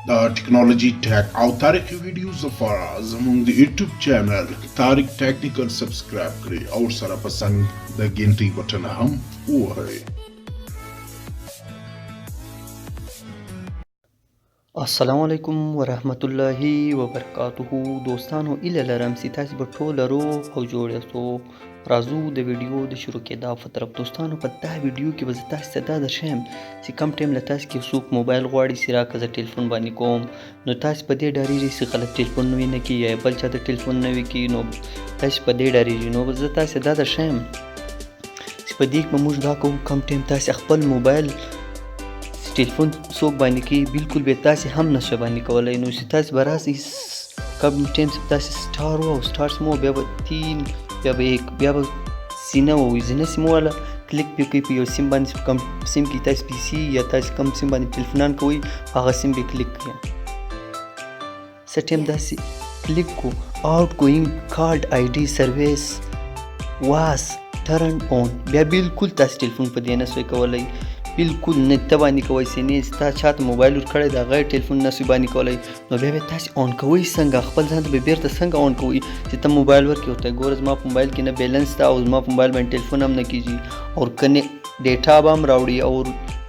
د ټیکنالوژي ټیک او تاریخي ویډیوز لپاره زموږ د یوټیوب چینل تاریخ ټیکنیکل سبسکرایب کړئ او سره په څنګ د ګنټۍ بټن هم ووهئ. السلام علیکم ورحمت الله وبرکاته. دوستانو ایله لرم چې تاسو به ټول روغ او جوړ یاستو. راځو د ویډیو د شروع کېدا په طرف. دوستانو په دا ویډیو کې به زه تاسو ته دا درښیم چې کم ټایم له تاسو کې څوک موبایل غواړي چې راکړه زه ټلیفون باندې کوم، نو تاسو په دې ډارېږئ چې غلط ټلیفون نوی نه کړي یا بل چا د ټلیفون نوی کړي، نو تاسو په دې ډارېږئ. نو زه تاسو ته دا درښیم چې په دې کې به موږ دا کوو کم ټایم تاسو خپل موبایل ټلیفون څوک باندې کوي بالکل به تاسو هم نشئ باندې کولی. نو چې تاسو به راسئ کم ټایم چې تاسو سټار او سټار سمو بیا به 3 بیا به 1 بیا به سینه ووایي زینه سیمه والا کلیک پې کوئ په یو سیم باندې، کم سیم کې تاسو پی سي یا تاسو کم سیم باندې ټلیفونان کوئ هغه سیم به کلیک کړئ. څه ټایم داسې کلیک کو آوټ ګوینګ کارډ آی ډي سرویس واس ټرن اون، بیا بالکل تاسو ټلیفون په دې نشئ کولی، بالکل نه ته باندې کوئ چې نه ستا چاته موبایل ورکړی د هغه ټلیفون نشئ باندې کولی. نو بیا به تاسې آن کوئ څنګه، خپل ځان ته به بیرته څنګه آن کوئ چې ته موبایل ورکړې ورته ګوره زما په موبایل کې نه بیلنس شته او زما په موبایل باندې ټلیفون هم نه کېږي او ډیټا به هم راوړي او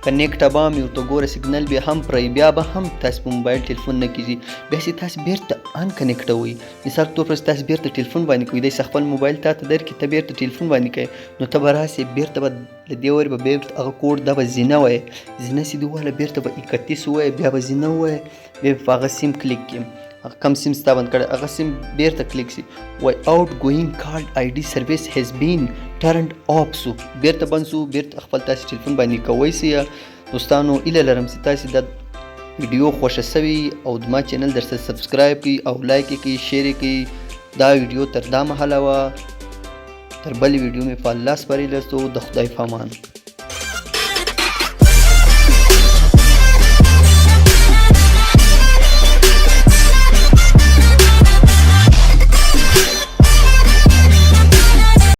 کنیکټ به هم ورته ګوره سیګنل به هم پرې بیا به هم تاسو په موبایل ټلیفون نه کېږي. بیا چې تاسو بیرته ان کنیکټوئ، مثال په طور پر تاسو بیرته ټلیفون باندې کوئ، دی خپل موبایل تا ته درکړي ته بیرته ټلیفون باندې کوئ، نو ته به راسې بیرته به له دې ورې به بیرته هغه کوډ دا به زینه وایي، زینه چې دې ووهله بیرته به 31 ووایي، بیا به زینه ووایي، بیا په هغه سیم کلیک کړي، هغه کم سیم ستا بند کړی هغه سیم بیرته کلیک شي وایي آوټ ګوینګ کارډ آی ډي سرویس هیز بین ټرنډ آف سو، بیرته بند سو، بیرته خپل تاسو ټلیفون باندې کوئ سي. دوستانو ایله لرم چې تاسو دا ویډیو خوښه سوي او زما چینل درسره سبسکرایب کړئ او لایک یې کړئ شیر یې کړئ. دا ویډیو تر دا مهاله وه، تر بلې ویډیو مې په الله سپارلی لاستو. د خدای په امان.